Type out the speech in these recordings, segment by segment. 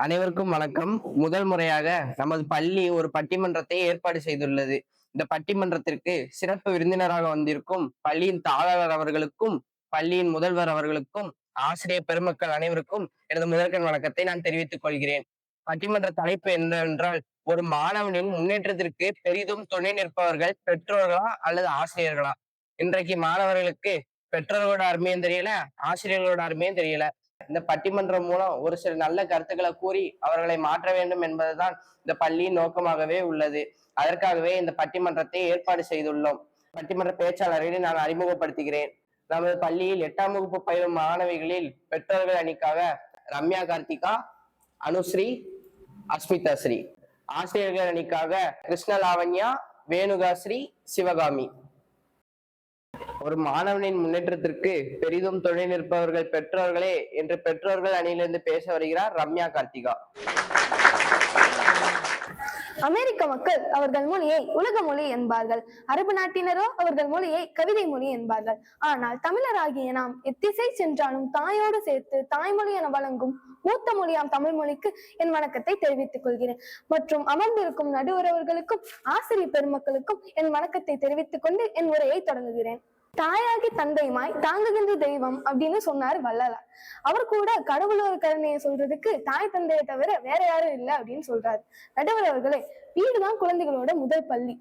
அனைவருக்கும் வணக்கம். முதல் முறையாக நமது பள்ளி ஒரு பட்டிமன்றத்தை ஏற்பாடு செய்துள்ளது. இந்த பட்டிமன்றத்திற்கு சிறப்பு விருந்தினராக வந்திருக்கும் பள்ளியின் தாளர் அவர்களுக்கும், பள்ளியின் முதல்வர் அவர்களுக்கும், ஆசிரியர் பெருமக்கள் அனைவருக்கும் எனது முதற்கண் வணக்கத்தை நான் தெரிவித்துக் கொள்கிறேன். பட்டிமன்ற தலைப்பு என்னவென்றால், ஒரு மாணவனின் முன்னேற்றத்திற்கு பெரிதும் துணை நிற்பவர்கள் பெற்றோர்களா அல்லது ஆசிரியர்களா? இன்றைக்கு மாணவர்களுக்கு பெற்றோர்களோட அருமையும் தெரியல, ஆசிரியர்களோட அருமையும் தெரியல. இந்த பட்டிமன்றம் மூலம் ஒரு சில நல்ல கருத்துக்களை கூறி அவர்களை மாற்ற வேண்டும் என்பதுதான் இந்த பள்ளியின் நோக்கமாகவே உள்ளது. அதற்காகவே இந்த பட்டிமன்றத்தை ஏற்பாடு செய்துள்ளோம். பட்டிமன்ற பேச்சாளர்களை நான் அறிமுகப்படுத்துகிறேன். நமது பள்ளியில் 8ஆம் வகுப்பு பயிலும் மாணவிகளில் பெற்றோர்கள் அணிக்காக ரம்யா கார்த்திகா, அனுஸ்ரீ, அஸ்மிதாஸ்ரீ. ஆசிரியர்கள் அணிக்காக கிருஷ்ண லாவண்யா, வேணுகாஸ்ரீ, சிவகாமி. ஒரு மாணவனின் முன்னேற்றத்திற்கு பெரிதும் துணை நிற்பவர்கள் பெற்றோர்களே என்று பெற்றோர்கள் அணியிலிருந்து பேச வருகிறார் ரம்யா கார்த்திகா. அமெரிக்க மக்கள் அவர்கள் மொழியை உலக மொழி என்பார்கள். அரபு நாட்டினரோ அவர்கள் மொழியை கவிதை மொழி என்பார்கள். ஆனால் தமிழராகிய நாம் எத்திசை சென்றாலும் தாயோடு சேர்த்து தாய்மொழி என வழங்கும் மூத்த மொழியாம் தமிழ் மொழிக்கு என் வணக்கத்தை தெரிவித்துக் கொள்கிறேன். மற்றும் அமர்ந்திருக்கும் நடுவரவர்களுக்கும் ஆசிரியர் பெருமக்களுக்கும் என் வணக்கத்தை தெரிவித்துக் கொண்டு என் உரையை தொடங்குகிறேன். தாயாகி தந்தையுமாய் தாங்குகின்ற தெய்வம் அப்படின்னு சொன்னாரு வள்ளலார். அவர் கூட கடவுளோட கருணையை சொல்றதுக்கு தாய் தந்தையை தவிர வேற யாரும் இல்லை அப்படின்னு சொல்றாரு. நடுவர் அவர்களே, வீடுதான் குழந்தைகளோட முதல் பள்ளி,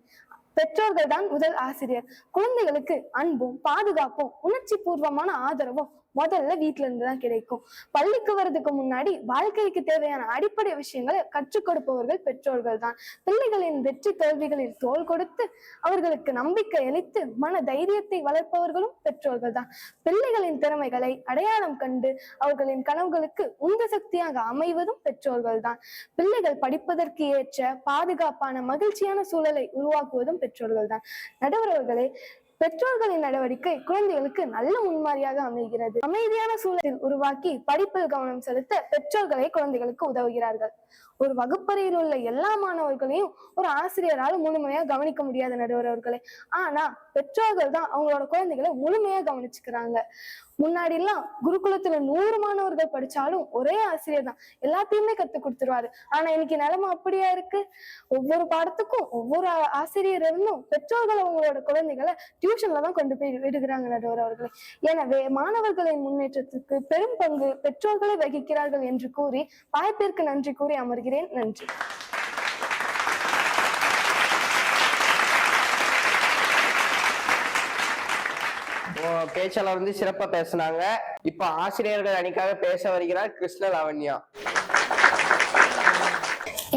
பெற்றோர்கள் தான் முதல் ஆசிரியர். குழந்தைகளுக்கு அன்பும் பாதுகாப்பும் உணர்ச்சி பூர்வமான ஆதரவும் முதல்ல வீட்டுல இருந்துதான் கிடைக்கும். பள்ளிக்கு வர்றதுக்கு முன்னாடி வாழ்க்கைக்கு தேவையான அடிப்படை விஷயங்களை கற்றுக் கொடுப்பவர்கள் பெற்றோர்கள் தான். பிள்ளைகளின் வெற்றி தோல்விகளில் தோள் கொடுத்து அவர்களுக்கு நம்பிக்கை அளித்து மன தைரியத்தை வளர்ப்பவர்களும் பெற்றோர்கள் தான். பிள்ளைகளின் திறமைகளை அடையாளம் கண்டு அவர்களின் கனவுகளுக்கு உந்து சக்தியாக அமைவதும் பெற்றோர்கள் தான். பிள்ளைகள் படிப்பதற்கு ஏற்ற பாதுகாப்பான மகிழ்ச்சியான சூழலை உருவாக்குவதும் பெற்றோர்கள் தான். நடுவரவர்களே, பெற்றோர்களின் நடவடிக்கை குழந்தைகளுக்கு நல்ல முன்மாதிரியாக அமைகிறது. அமைதியான சூழலில் உருவாக்கி படிப்பில் கவனம் செலுத்த பெற்றோர்களை குழந்தைகளுக்கு உதவுகிறார்கள். ஒரு வகுப்பறையில் உள்ள எல்லா மாணவர்களையும் ஒரு ஆசிரியரால் முழுமையா கவனிக்க முடியாத நடுவரவர்களே. ஆனா பெற்றோர்கள் தான் அவங்களோட குழந்தைகளை முழுமையா கவனிச்சுக்கிறாங்க. முன்னாடி எல்லாம் குருகுலத்துல 100 மாணவர்கள் படிச்சாலும் ஒரே ஆசிரியர் தான் எல்லாத்தையுமே கத்து கொடுத்துருவாரு. ஆனா இன்னைக்கு நிலைமை அப்படியா இருக்கு? ஒவ்வொரு பாடத்துக்கும் ஒவ்வொரு ஆசிரியர் இருந்தும் பெற்றோர்கள் அவங்களோட குழந்தைகளை டியூஷன்ல தான் கொண்டு போய் விடுகிறாங்க நடுவரவர்களே. எனவே மாணவர்களின் முன்னேற்றத்துக்கு பெரும் பங்கு பெற்றோர்களை வகிக்கிறார்கள் என்று கூறி வாய்ப்பிற்கு நன்றி கூறி அமர்கிறேன். நன்றி. பேச்சாளர் சிறப்பா பேசினாங்க. இப்ப ஆசிரியர்கள் அணிக்காக பேச வருகிறார் கிருஷ்ண லாவண்யா.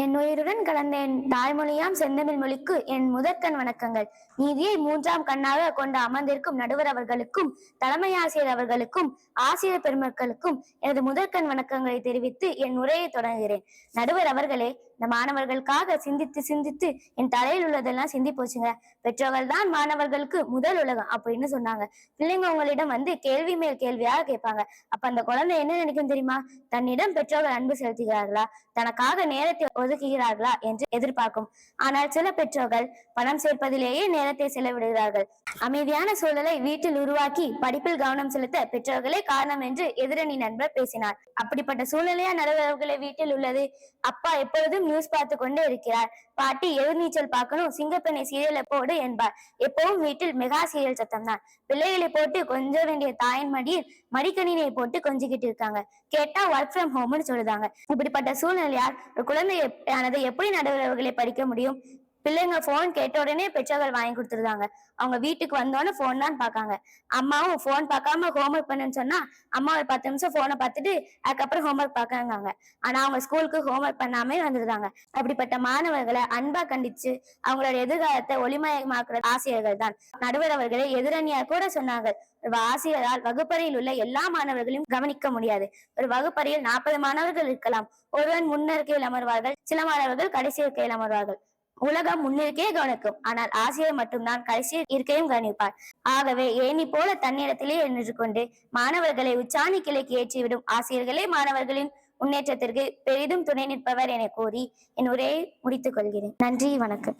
என் உயிருடன் கலந்த என் தாய்மொழியாம் செந்தமிழ் மொழிக்கு என் முதற்கண் வணக்கங்கள். நீதியை 3ஆம் கண்ணாக கொண்டு அமர்ந்திருக்கும் நடுவர் அவர்களுக்கும், தலைமை ஆசிரியர் அவர்களுக்கும், ஆசிரியர் பெருமக்களுக்கும் எனது முதற்கண் வணக்கங்களை தெரிவித்து என் உரையை தொடங்குகிறேன். நடுவர் அவர்களே, இந்த மாணவர்களுக்காக சிந்தித்து சிந்தித்து என் தலையில் உள்ளதெல்லாம் சிந்தி போச்சுங்க. பெற்றோர்கள் தான் மாணவர்களுக்கு முதல் உலகம் அப்படின்னு சொன்னாங்க. பிள்ளைங்க உங்களிடம் கேள்வி மேல் கேள்வியாக கேட்பாங்க. அப்ப அந்த குழந்தை என்ன நினைக்கும் தெரியுமா? தன்னிடம் பெற்றோர்கள் அன்பு செலுத்துகிறார்களா, தனக்காக நேரத்தை ஒதுக்குகிறார்களா என்று எதிர்பார்க்கும். ஆனால் சில பெற்றோர்கள் பணம் சேர்ப்பதிலேயே நேரத்தை செலவிடுகிறார்கள். அமைதியான சூழலை வீட்டில் உருவாக்கி படிப்பில் கவனம் செலுத்த பெற்றோர்களே காரணம் என்று எதிரணி நண்பர் பேசினார். அப்படிப்பட்ட சூழ்நிலையா நடுவர்களை வீட்டில் உள்ளது? அப்பா எப்பொழுதும் நியூஸ் பார்த்து கொண்டே இருக்கிறார். பாட்டி எதிர்நீச்சல் பார்க்கணும், சிங்கப்பெண்ணை சீரியலை போடு என்பார். எப்பவும் வீட்டில் மெகா சீரியல் சத்தம் தான். பிள்ளைகளை போட்டு கொஞ்ச வேண்டிய தாயின் மடியில் மடிக்கணினியை போட்டு கொஞ்சிக்கிட்டு இருக்காங்க. கேட்டா ஒர்க் ஃப்ரம் ஹோம்னு சொல்லுதாங்க. இப்படிப்பட்ட சூழ்நிலையால் ஒரு குழந்தையானது எப்படி நடுவர்களை படிக்க முடியும்? பிள்ளைங்க போன் கேட்ட உடனே பெற்றோர்கள் வாங்கி கொடுத்துருந்தாங்க. அவங்க வீட்டுக்கு வந்தோடனே போன் தான் பாக்காங்க. அம்மாவும் போன் பார்க்காம ஹோம்ஒர்க் பண்ணுன்னு சொன்னா அம்மா ஒரு 10 நிமிஷம் போனை பார்த்துட்டு அதுக்கப்புறம் ஹோம்ஒர்க் பார்க்காங்க. ஆனா அவங்க ஸ்கூலுக்கு ஹோம்ஒர்க் பண்ணாமே வந்துருந்தாங்க. அப்படிப்பட்ட மாணவர்களை அன்பா கண்டிச்சு அவங்களோட எதிர்காலத்தை ஒளிமயமாக்குற ஆசிரியர்கள் தான். நடுவர் அவர்களை எதிரணியார் கூட சொன்னாங்க, ஒரு ஆசிரியரால் வகுப்பறையில் உள்ள எல்லா மாணவர்களையும் கவனிக்க முடியாது. ஒரு வகுப்பறையில் 40 மாணவர்கள் இருக்கலாம். ஒருவன் முன்னிருக்கையில் அமர்வார்கள், சில மாணவர்கள் கடைசி இருக்கையில் அமர்வார்கள். உலகம் முன்னிருக்கே கவனிக்கும், ஆனால் ஆசிரியர் மட்டும்தான் கடைசி இருக்கையும் கவனிப்பார். ஆகவே ஏணி போல தன்னிடத்திலே நின்று கொண்டு மாணவர்களை உச்சாணி கிளைக்கு ஏற்றிவிடும் ஆசிரியர்களே மாணவர்களின் முன்னேற்றத்திற்கு பெரிதும் துணை நிற்பவர் என கூறி என் உரையை முடித்துக் கொள்கிறேன். நன்றி, வணக்கம்.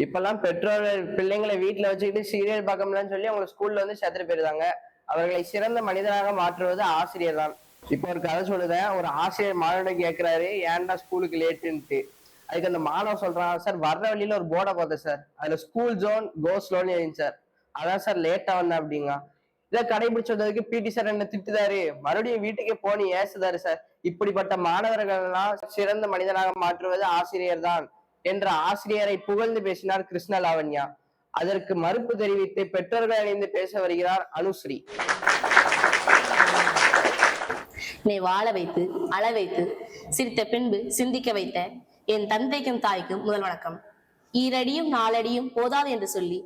இப்பெல்லாம் பெற்றோர்கள் பிள்ளைங்களை வீட்டுல வச்சுக்கிட்டு சீரியல் பார்க்கணும்னு சொல்லி அவங்க ஸ்கூல்ல சேர்த்துட்டு போயிருந்தாங்க. அவர்களை சிறந்த மனிதனாக மாற்றுவது ஆசிரியர் தான். இப்போ ஒரு கதை சொல்லுதேன். ஒரு ஆசிரியர் மாணவனை கேட்கிறாரு, ஏன்டா ஸ்கூலுக்கு லேட்டுன்ட்டு. அதுக்கு அந்த மாணவன் சொல்றான், சார் வர்ற வழியில ஒரு போர்டை பார்த்தேன் சார், அதுல ஸ்கூல் ஜோன் கோ ஸ்லோன்னு எழுதிங்க சார், அதான் சார் லேட்டா வந்தேன் அப்படிங்க. இதை கடைபிடிச்சதுக்கு பிடி சார் என்ன திட்டுதாரு, மறுபடியும் வீட்டுக்கே போனி ஏசுதாரு சார். இப்படிப்பட்ட மாணவர்கள் எல்லாம் சிறந்த மனிதனாக மாற்றுவது ஆசிரியர் தான் என்ற ஆசிரியரை புகழ்ந்து பேசினார் கிருஷ்ண லாவண்யா. அதற்கு மறுப்பு தெரிவித்து பெற்றோர்கள் அணிந்து பேச வருகிறார் அனுஸ்ரீ. என்னை வாழ வைத்து அழ வைத்து சிரித்த பின்பு சிந்திக்க வைத்த என் தந்தைக்கும் தாய்க்கும் முதல் வணக்கம். ஈரடியும் நாலடியும் போதாது என்று சொல்லி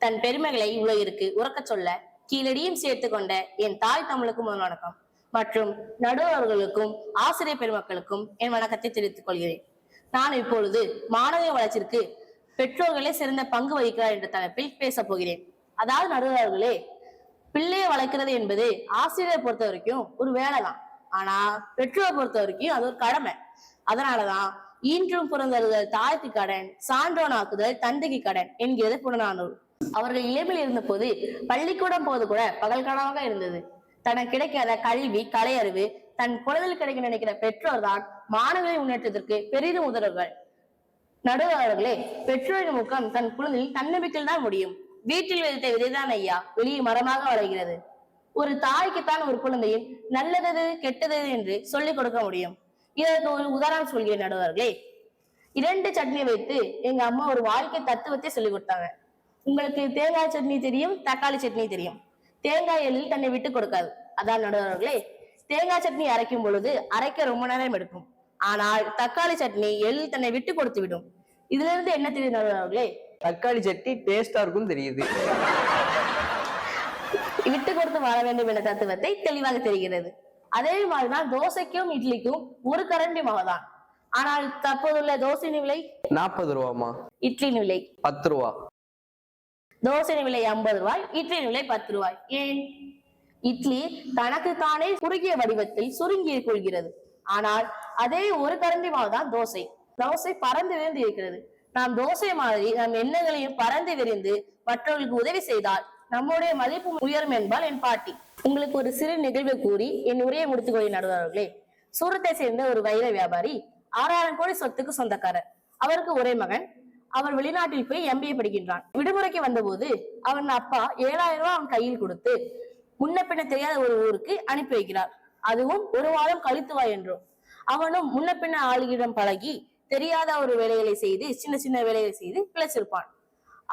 தன் பெருமைகளை உலகிற்கு உறக்கச் சொல்ல கீழடியும் சேர்த்து கொண்ட என் தாய் தமிழுக்கும் முதல் வணக்கம். மற்றும் நடுவர்களுக்கும் ஆசிரியர் பெருமக்களுக்கும் என் வணக்கத்தை தெரிவித்துக் கொள்கிறேன். நான் இப்பொழுது மாணவ வளர்ச்சிக்கு பெற்றோர்களே சிறந்த பங்கு வகிக்கிறார் என்ற தலைப்பில் பேச போகிறேன். அதாவது நடுவர்களே, பிள்ளையை வளர்க்கிறது என்பது ஆசிரியரை பொறுத்த வரைக்கும் ஒரு வேலைதான். ஆனா பெற்றோரை பொறுத்த வரைக்கும் அது ஒரு கடமை. அதனாலதான் ஈன்றும் பிறந்தவர்கள் தாய்க்கு கடன், சான்றோனாக்குதல் தந்தைக்கு கடன் என்கிறது புறநானூறு. அவர்கள் இளமையில் இருந்த போது பள்ளிக்கூடம் போது கூட பகல் கனவாக இருந்தது. தனக்கு கிடைக்காத கல்வி கலையறிவு தன் குழந்தைகள் கிடைக்க நினைக்கிற பெற்றோர் தான் மாணவர்களின் முன்னேற்றத்திற்கு பெரிதும் உதவுகள். நடுவர்களே, பெற்றோரின் முகம் தன் குழந்தையில் தன்னம்பிக்கையில் தான் முடியும். வீட்டில் விதைத்த விதைதான் ஐயா வெளியே மரமாக வளர்கிறது. ஒரு தாய்க்குத்தான் ஒரு குழந்தையும் நல்லது கெட்டது என்று சொல்லிக் கொடுக்க முடியும். இதற்கு ஒரு உதாரணம் சொல்கிறேன் நடுவர்களே. 2 சட்னி வைத்து எங்க அம்மா ஒரு வாழ்க்கை தத்துவத்தை சொல்லிக் கொடுத்தாங்க. உங்களுக்கு தேங்காய் சட்னி தெரியும், தக்காளி சட்னி தெரியும். தேங்காய் எள்ளில் தன்னை விட்டு கொடுக்காது. அதான் நடுவர்களே, தேங்காய் சட்னி அரைக்கும் பொழுது அரைக்க ரொம்ப நேரம் எடுக்கும். ஆனால் தக்காளி சட்னி எள்ளில் தன்னை விட்டு கொடுத்து விடும். இதுல இருந்து என்ன தெரியும் நடுவர்களே? தக்காளி சட்னி டேஸ்டா இருக்கும் தெரியுது. விட்டு கொடுத்து வாழ வேண்டும் என்ற தத்துவத்தை தெளிவாக தெரிகிறது. அதே மாதிரிதான் தோசைக்கும் இட்லிக்கும் ஒரு கரண்டி மாவுதான். ஆனால் தற்போதுள்ள தோசையின் விலை 40 ரூபாமா, இட்லியின் விலை 10 ரூபா. தோசையின் விலை 50 ரூபாய், இட்லியின் விலை 10 ரூபாய். ஏன்? இட்லி தனக்கு தானே குறுகிய வடிவத்தில் சுருங்கி கொள்கிறது. ஆனால் அதே ஒரு கரண்டி மாவுதான் தோசை. தோசை பறந்து விரிந்து இருக்கிறது. நாம் தோசை மாதிரி நம் எண்ணங்களையும் பறந்து விரிந்து மற்றவர்களுக்கு உதவி செய்தால் நம்முடைய மதிப்பு உயரும் என்பால் என் பாட்டி. உங்களுக்கு ஒரு சிறு நிகழ்வை கூறி என் உரையை முடித்துக் கொள்ள நடுவர்களே. சூரத்தை சேர்ந்த ஒரு வைர வியாபாரி 6000 கோடி சொத்துக்கு சொந்தக்காரர். அவருக்கு ஒரே மகன். அவர் வெளிநாட்டில் போய் MBA படிக்கின்றான். விடுமுறைக்கு வந்தபோது அவன் அப்பா 7000 ரூபாய் அவன் கையில் கொடுத்து முன்ன பின்ன தெரியாத ஒரு ஊருக்கு அனுப்பி வைக்கிறார். அதுவும் ஒரு வாரம் கழித்து வா என்றும். அவனும் முன்ன பின்ன ஆளுகிடம் பழகி தெரியாத ஒரு வேலைகளை செய்து சின்ன சின்ன வேலைகளை செய்து பிழைச்சிருப்பான்.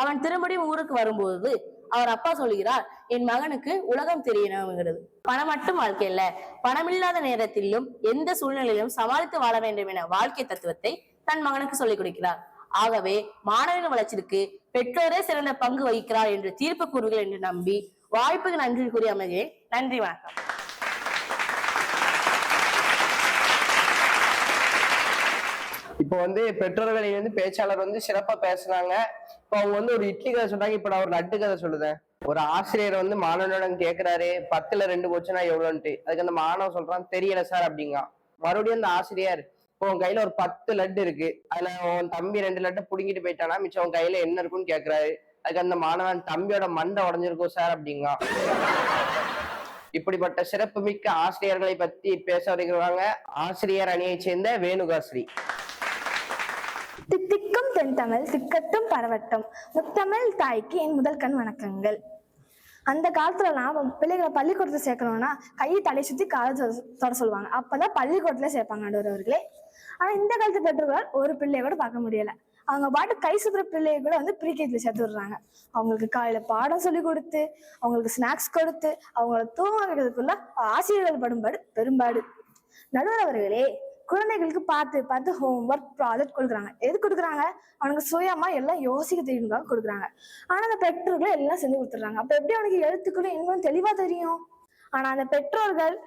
அவன் திரும்படியும் ஊருக்கு வரும்போது அவர் அப்பா சொல்கிறார், என் மகனுக்கு உலகம் தெரியணுங்கிறது. பணம் மட்டும் வாழ்க்கை இல்ல, பணமில்லாத நேரத்திலும் எந்த சூழ்நிலையிலும் சமாளித்து வாழ வேண்டும் என வாழ்க்கை தத்துவத்தை தன் மகனுக்கு சொல்லிக் கொடுக்கிறார். ஆகவே மாணவனின் வளர்ச்சிக்கு பெற்றோரே சிறந்த பங்கு வகிக்கிறார் என்று தீர்ப்பு கூறுகள் என்று நம்பி வாய்ப்புக்கு நன்றி கூறி அமைகிறேன். நன்றி, வணக்கம். இப்போ பெற்றோர்களை பேச்சாளர் சிறப்பா பேசுனாங்க. இப்போ அவங்க ஒரு இட்லி கதை சொன்னாங்க. இப்ப நான் ஒரு லட்டு கதை சொல்லுதேன். ஒரு ஆசிரியர் மாணவனிடம் கேட்கிறாரு, 10ல் 2 போச்சுன்னா எவ்வளோன்ட்டு. அதுக்கு அந்த மாணவன் சொல்றான், தெரியல சார் அப்படிங்க. மறுபடியும் அந்த ஆசிரியர், இப்போ உன் கையில ஒரு 10 லட்டு இருக்கு, அதுல உன் தம்பி 2 லட்டை புடுங்கிட்டு போயிட்டானா மிச்சம் உன் கையில என்ன இருக்குன்னு கேட்கிறாரு. அதுக்கு அந்த மாணவன், தம்பியோட மண்டை உடஞ்சிருக்கும் சார் அப்படிங்க. இப்படிப்பட்ட சிறப்பு மிக்க ஆசிரியர்களை பத்தி பேச வருகிறாங்க ஆசிரியர் அணியை சேர்ந்த வேணுகாஸ்ரீ. தித்திக்கும் தென்தமிழ் திக்கட்டும் பரவட்டும், முத்தமிழ் தாய்க்கு என் முதல் கண் வணக்கங்கள். அந்த காலத்துலலாம் பிள்ளைகளை பள்ளிக்கூடத்துல சேர்க்கணும்னா கையை தலை சுத்தி காலை தொட சொல்லுவாங்க. அப்பதான் பள்ளிக்கூடத்துல சேர்ப்பாங்க நடுவர்களே. ஆனா இந்த காலத்து பெற்றோர்களால் ஒரு பிள்ளைய கூட பார்க்க முடியல. அவங்க பாட்டு கை சுத்துற பிள்ளைய கூட ப்ரீகேஜில சேர்த்து விடுறாங்க. அவங்களுக்கு காலையில பாடம் சொல்லி கொடுத்து, அவங்களுக்கு ஸ்நாக்ஸ் கொடுத்து, அவங்கள தூங்க வைக்கிறதுக்குள்ள ஆசிரியர்கள் படும்பாடு பெரும்பாடு. நடுவர் அவர்களே, குழந்தைகளுக்கு பார்த்து பார்த்து ஹோம்ஒர்க் ப்ராஜெக்ட் கொடுக்குறாங்க. எது கொடுக்குறாங்க? அவனுக்கு சுயமா எல்லாம் யோசிக்க தெரியுங்காக கொடுக்குறாங்க. ஆனா அந்த பெற்றோர்கள் எல்லாம் செஞ்சு கொடுத்துடுறாங்க. அப்ப எப்படி அவனுக்கு எழுத்துக்களும் இன்னும் தெளிவா தெரியும்? ஆனா அந்த பெற்றோர்கள்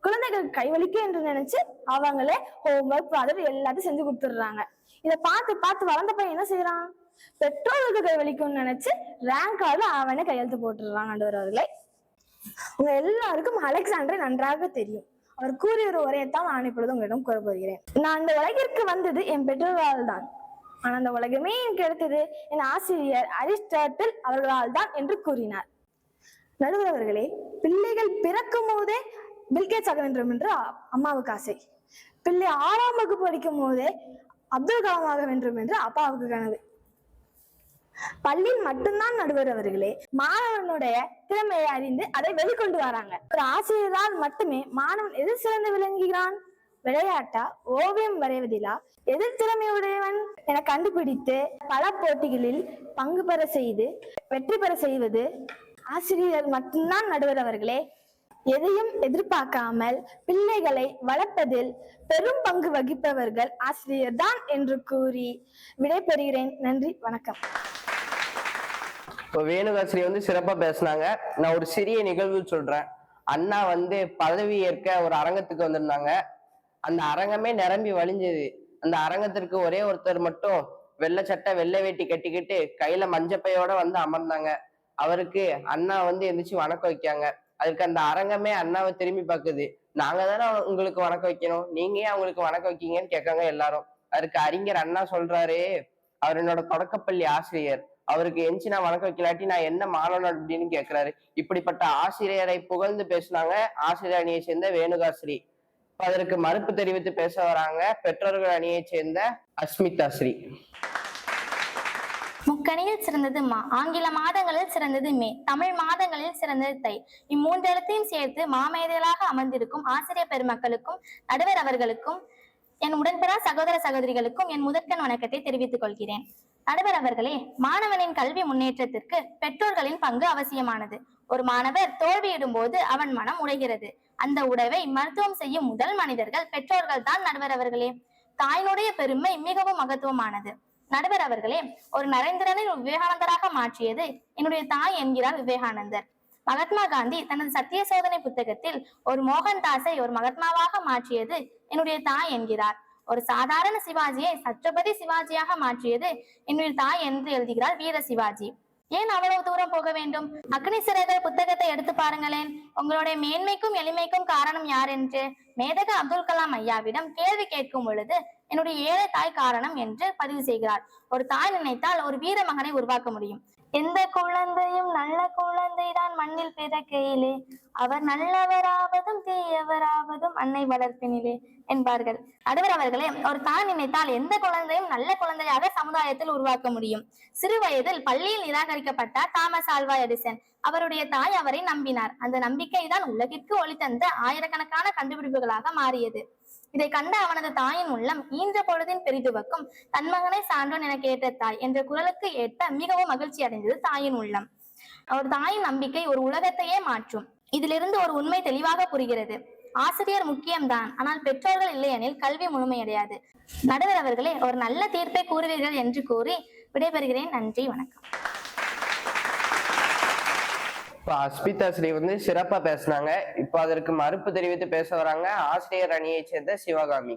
குழந்தைகளுக்கு கைவலிக்க என்று நினைச்சு அவங்களே ஹோம்ஒர்க் ப்ராஜெக்ட் எல்லாத்தையும் செஞ்சு கொடுத்துடுறாங்க. இதை பார்த்து பார்த்து வளர்ந்த பையன் என்ன செய்யறான்? பெற்றோர்களுக்கு கைவலிக்கும்னு நினைச்சு ரேங்க் கார்டுல அவனே கையெழுத்து போட்டுடுறான். நடுவர்களே, உங்க எல்லாருக்கும் அலெக்சாண்டரை நன்றாக தெரியும். அவர் கூறிய ஒரு உரையைத்தான் நான் இப்பொழுது உங்களிடம் கூற போகிறேன். நான் அந்த உலகிற்கு வந்தது என் பெற்றோர்களால் தான். ஆனா அந்த உலகமே எனக்கு எடுத்தது என் ஆசிரியர் அரிஸ்டாட்டில் அவர்களால் தான் என்று கூறினார். நடுவர் அவர்களே, பிள்ளைகள் பிறக்கும் போதே பில்கேட்ஸ் ஆக வேண்டும் என்று அம்மாவுக்கு ஆசை. பிள்ளை 6ஆம் வகுப்பு படிக்கும் போதே அப்துல் கலாம் ஆக வேண்டும் என்று அப்பாவுக்கு கனவு. பள்ளியில் மட்டும்தான் நடுவர் அவர்களே மாணவனுடைய திறமையை அறிந்து அதை வெளிக்கொண்டு வராங்க. ஒரு ஆசிரியரால் மட்டுமே மாணவன் எது சிறந்து விளங்குகிறான், விளையாட்டா, ஓவியம் வரைவதிலா, எதிர் திறமையுடையவன் என கண்டுபிடித்து பல போட்டிகளில் பங்கு பெற செய்து வெற்றி பெற செய்வது ஆசிரியர் மட்டும்தான் நடுவர் அவர்களே. எதையும் எதிர்பார்க்காமல் பிள்ளைகளை வளர்ப்பதில் பெரும் பங்கு வகிப்பவர்கள் ஆசிரியர் தான் என்று கூறி விடைபெறுகிறேன். நன்றி, வணக்கம். இப்போ வேணுகாஸ்ரீ சிறப்பா பேசினாங்க. நான் ஒரு சிறிய நிகழ்வு சொல்றேன். அண்ணா பதவி ஏற்க ஒரு அரங்கத்துக்கு வந்திருந்தாங்க. அந்த அரங்கமே நிரம்பி வழிஞ்சது. அந்த அரங்கத்திற்கு ஒரே ஒருத்தர் மட்டும் வெள்ளை சட்டை வெள்ளை வேட்டி கட்டிக்கிட்டு கையில மஞ்சப்பையோட அமர்ந்தாங்க. அவருக்கு அண்ணா எந்திரிச்சு வணக்கம் வைக்காங்க. அதுக்கு அந்த அரங்கமே அண்ணாவை திரும்பி பார்க்குது. நாங்க தானே உங்களுக்கு வணக்கம் வைக்கணும், நீங்க ஏன் அவங்களுக்கு வணக்கம் வைக்கீங்கன்னு கேட்காங்க எல்லாரும். அதுக்கு அறிஞர் அண்ணா சொல்றாரு, அவர் என்னோட தொடக்கப்பள்ளி ஆசிரியர், அவருக்கு எஞ்சி நான் வணக்கம் வைக்கலாட்டி நான் என்ன மாணவன் அப்படின்னு கேட்கிறாரு. இப்படிப்பட்ட ஆசிரியரை புகழ்ந்து பேசினாங்க ஆசிரியர் அணியை சேர்ந்த வேணுகாஸ்ரீ. அதற்கு மறுப்பு தெரிவித்து பேச வராங்க பெற்றோர்கள் அணியை சேர்ந்த அஸ்மிதா ஸ்ரீ. முக்கணியில் சிறந்தது மா, ஆங்கில மாதங்களில் சிறந்தது மே, தமிழ் மாதங்களில் சிறந்தது தை. இம்மூன்று எழுத்தையும் சேர்த்து மாமேதைகளாக அமர்ந்திருக்கும் ஆசிரியர் பெருமக்களுக்கும் நடுவர் அவர்களுக்கும் என் உடன்பெறா சகோதர சகோதரிகளுக்கும் என் முதற்கண் வணக்கத்தை தெரிவித்துக் கொள்கிறேன். நடுவர் அவர்களே, மாணவனின் கல்வி முன்னேற்றத்திற்கு பெற்றோர்களின் பங்கு அவசியமானது. ஒரு மாணவர் தோல்வியிடும் போது அவன் மனம் உடைகிறது. அந்த உடைவை மருத்துவம் செய்யும் முதல் மனிதர்கள் பெற்றோர்கள் தான் நடுவர் அவர்களே. தாயினுடைய பெருமை மிகவும் மகத்துவமானது. நடுவர் அவர்களே, ஒரு நரேந்திரனை விவேகானந்தராக மாற்றியது என்னுடைய தாய் என்கிறார் விவேகானந்தர். மகாத்மா காந்தி தனது சத்திய சோதனை புத்தகத்தில் ஒரு மோகன்தாஸை ஒரு மகாத்மாவாக மாற்றியது என்னுடைய தாய் என்கிறார். ஒரு சாதாரண சிவாஜியை சத்ரபதி சிவாஜியாக மாற்றியது என்னுடைய தாய் என்று எழுதுகிறார் வீர சிவாஜி. ஏன் அவ்வளவு தூரம் போக வேண்டும்? அக்னி சிறகர் புத்தகத்தை எடுத்து பாருங்களேன். உங்களுடைய மேன்மைக்கும் எளிமைக்கும் காரணம் யார் என்று மேதக அப்துல் கலாம் ஐயாவிடம் கேள்வி கேட்கும் பொழுது என்னுடைய ஏழை தாய் காரணம் என்று பதிவு செய்கிறார். ஒரு தாய் நினைத்தால் ஒரு வீர மகனை உருவாக்க முடியும். எந்த குழந்தையும் நல்ல குழந்தை தான் மண்ணில் பிறக்கையிலே, அவர் நல்லவராவதும் தீயவராவதும் அன்னை வளர்ப்பினிலே என்பார்கள். நடுவர் அவர்களே, ஒரு தாய் நினைத்தால் எந்த குழந்தையும் நல்ல குழந்தையாக சமுதாயத்தில் உருவாக்க முடியும். சிறு வயதில் பள்ளியில் நிராகரிக்கப்பட்டார் தாமஸ் ஆல்வா எடிசன். அவருடைய தாய் அவரை நம்பினார். அந்த நம்பிக்கை தான் உலகிற்கு ஒளி தந்த ஆயிரக்கணக்கான கண்டுபிடிப்புகளாக மாறியது. இதை கண்ட அவனது தாயின் உள்ளம் ஈன்ற பொழுதின் பெரிதுவக்கும் தன் மகனை சான்றோன் என கேட்ட தாய் என்ற குரலுக்கு ஏற்ப மிகவும் மகிழ்ச்சி அடைந்தது தாயின் உள்ளம். ஒரு தாயின் நம்பிக்கை ஒரு உலகத்தையே மாற்றும். இதிலிருந்து ஒரு உண்மை தெளிவாக புரிகிறது. ஆசிரியர் முக்கியம்தான், ஆனால் பெற்றோர்கள் இல்லையெனில் கல்வி முழுமையடையாது. நடுவர் அவர்களே, ஒரு நல்ல தீர்ப்பை கூறுவீர்கள் என்று கூறி விடைபெறுகிறேன். நன்றி, வணக்கம். இப்போ அஸ்மிதா ஸ்ரீ சிறப்பா பேசினாங்க. இப்போ அதற்கு மறுப்பு தெரிவித்து பேச வராங்க ஆசிரியர் அணியை சேர்ந்த சிவகாமி.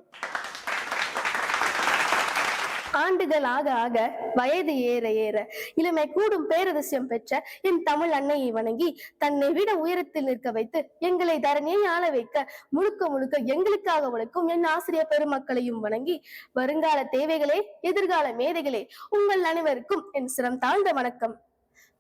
ஆண்டுகள் ஆக ஆக வயது ஏற ஏற இளமை கூடும் பேரதிசயம் பெற்ற என் தமிழ் அன்னையை வணங்கி தன்னை விட உயரத்தில் நிற்க வைத்து எங்களை தரணியை ஆள வைக்க முழுக்க முழுக்க எங்களுக்காக உழைக்கும் என் ஆசிரியர் பெருமக்களையும் வணங்கி வருங்கால தேவைகளே, எதிர்கால மேதைகளே, உங்கள் அனைவருக்கும் என் சிரம் தாழ்ந்த வணக்கம்.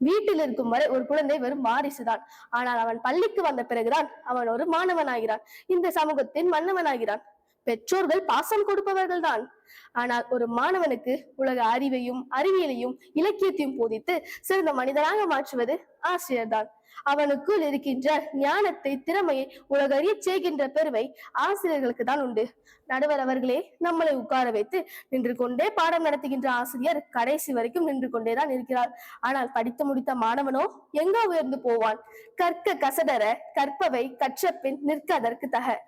வீட்டில் இருக்கும் வரை ஒரு குழந்தை வெறும் வாரிசுதான். ஆனால் அவன் பள்ளிக்கு வந்த பிறகுதான் அவன் ஒரு மாணவனாகிறான், இந்த சமூகத்தின் மன்னவனாகிறான். பெற்றோர்கள் பாசம் கொடுப்பவர்கள் தான். ஆனால் ஒரு மாணவனுக்கு உலக அறிவையும் அறிவியலையும் இலக்கியத்தையும் போதித்து சிறந்த மனிதனாக மாற்றுவது ஆசிரியர் தான். அவனுக்குள் இருக்கின்ற ஞானத்தை, திறமையை உலகறிய செய்கின்ற பெருமை ஆசிரியர்களுக்கு தான் உண்டு. நடுவர் அவர்களே, நம்மளை உட்கார வைத்து நின்று கொண்டே பாடம் நடத்துகின்ற ஆசிரியர் கடைசி வரைக்கும் நின்று கொண்டேதான் இருக்கிறார். ஆனால் படித்து முடித்த மாணவனோ எங்கோ உயர்ந்து போவான். கற்க கசடர கற்பவை கற்ற பின் நிற்க அதற்கு தக.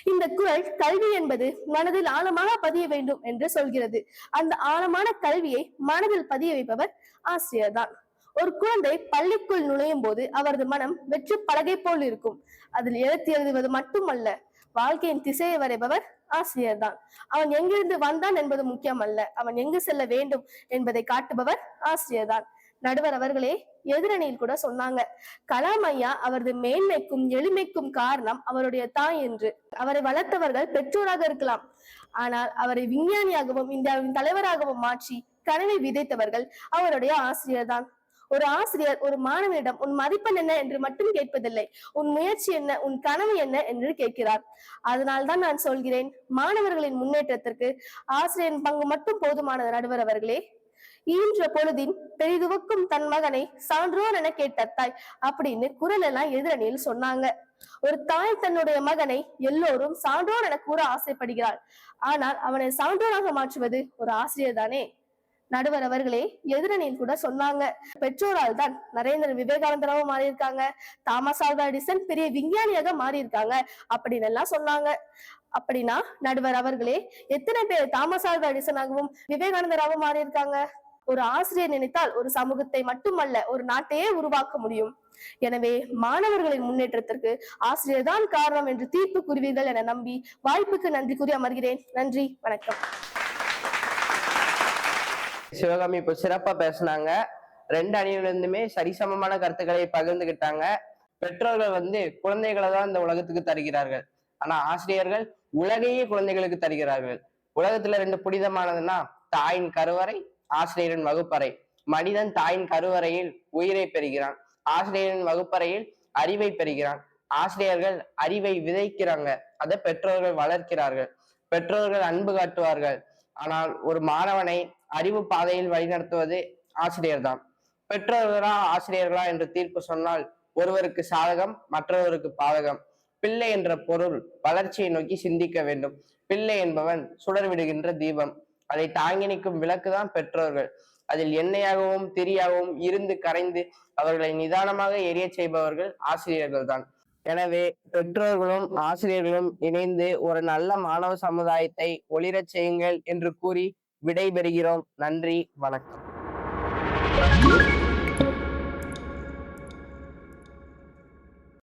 இந்த குரல் கல்வி என்பது மனதில் ஆழமாக பதிய வேண்டும் என்று சொல்கிறது. அந்த ஆழமான கல்வியை மனதில் பதிய வைப்பவர் ஆசிரியர் தான். ஒரு குழந்தை பள்ளிக்குள் நுழையும் போது அவரது மனம் வெற்று பலகை போல் இருக்கும். அதில் எழுதுவது மட்டுமல்ல, வாழ்க்கையின் திசையை வரைபவர் ஆசிரியர் தான். அவன் எங்கிருந்து வந்தான் என்பது முக்கியம் அல்ல, அவன் எங்கு செல்ல வேண்டும் என்பதை காட்டுபவர் ஆசிரியர் தான். நடுவர் அவர்களே, எதிரணியில் கூட சொன்னாங்க, கலாம் ஐயா அவரது மேன்மைக்கும் எளிமைக்கும் காரணம் அவருடைய தாய் என்று. அவரை வளர்த்தவர்கள் பெற்றோராக இருக்கலாம், ஆனால் அவரை விஞ்ஞானியாகவும் இந்தியாவின் தலைவராகவும் மாற்றி கனவை விதைத்தவர்கள் அவருடைய ஆசிரியர் தான். ஒரு ஆசிரியர் ஒரு மாணவனிடம் உன் மதிப்பெண் என்ன என்று மட்டும் கேட்பதில்லை, உன் முயற்சி என்ன, உன் கனவு என்ன என்று கேட்கிறார். அதனால்தான் நான் சொல்கிறேன், மாணவர்களின் முன்னேற்றத்திற்கு ஆசிரியரின் பங்கு மட்டும் போதுமானது. நடுவர் அவர்களே, ஈன்ற பொழுதின் பெரிதுவக்கும் தன் மகனை சான்றோர் என கேட்ட தாய் அப்படின்னு குரல் எல்லாம் எதிரணியில் சொன்னாங்க. ஒரு தாய் தன்னுடைய மகனை எல்லோரும் சான்றோர் என கூற ஆசைப்படுகிறாள். ஆனால் அவனை சான்றோராக மாற்றுவது ஒரு ஆசிரியர் தானே. நடுவர் அவர்களே, எதிரணியில் கூட சொன்னாங்க, பெற்றோரால் தான் நரேந்திர விவேகானந்தராவும் மாறி இருக்காங்க, தாமஸ் ஆல்வா எடிசன் பெரிய விஞ்ஞானியாக மாறி இருக்காங்க அப்படின்னு எல்லாம் சொன்னாங்க. அப்படின்னா நடுவர் அவர்களே, எத்தனை பேர் தாமஸ் ஆல்வா எடிசனாகவும் விவேகானந்தராகவும் மாறி இருக்காங்க? ஒரு ஆசிரியர் நினைத்தால் ஒரு சமூகத்தை மட்டுமல்ல, ஒரு நாட்டையே உருவாக்க முடியும். எனவே மாணவர்களின் முன்னேற்றத்திற்கு ஆசிரியர் தான் காரணம் என்று தீர்ப்பு கூறுவீர்கள் என நம்பி வாய்ப்புக்கு நன்றி கூறி அமர்கிறேன். நன்றி, வணக்கம். சிவகாமி இப்ப சிறப்பா பேசினாங்க. ரெண்டு அணியிலிருந்துமே சரிசமமான கருத்துக்களை பகிர்ந்துகிட்டாங்க. பெற்றோர்கள் குழந்தைகளை தான் இந்த உலகத்துக்கு தருகிறார்கள், ஆனா ஆசிரியர்கள் உலகையே குழந்தைகளுக்கு தருகிறார்கள். உலகத்துல ரெண்டு புனிதமானதுன்னா தாயின் கருவறை, ஆசிரியரின் வகுப்பறை. மனிதன் தாயின் கருவறையில் உயிரை பெறுகிறான், ஆசிரியரின் வகுப்பறையில் அறிவை பெறுகிறான். ஆசிரியர்கள் அறிவை விதைக்கிறாங்க, அதை பெற்றோர்கள் வளர்க்கிறார்கள். பெற்றோர்கள் அன்பு காட்டுவார்கள், ஆனால் ஒரு மாணவனை அறிவு பாதையில் வழிநடத்துவது ஆசிரியர் தான். பெற்றோர்களா ஆசிரியர்களா என்று தீர்ப்பு சொன்னால் ஒருவருக்கு சாதகம், மற்றொருவருக்கு பாதகம். பிள்ளை என்ற பொருள் வளர்ச்சியை நோக்கி சிந்திக்க வேண்டும். பிள்ளை என்பவன் சுடர் விடுகின்ற தீபம், அதை தாங்கி நிற்கும் விளக்குதான் பெற்றோர்கள். அதில் எண்ணெயாகவும் திரியாகவும் இருந்து கரைந்து அவர்களை நிதானமாக எரிய செய்பவர்கள் ஆசிரியர்கள் தான். எனவே பெற்றோர்களும் ஆசிரியர்களும் இணைந்து ஒரு நல்ல மாணவ சமுதாயத்தை ஒளிரச் செய்யுங்கள் என்று கூறி விடை பெறுகிறோம். நன்றி, வணக்கம்.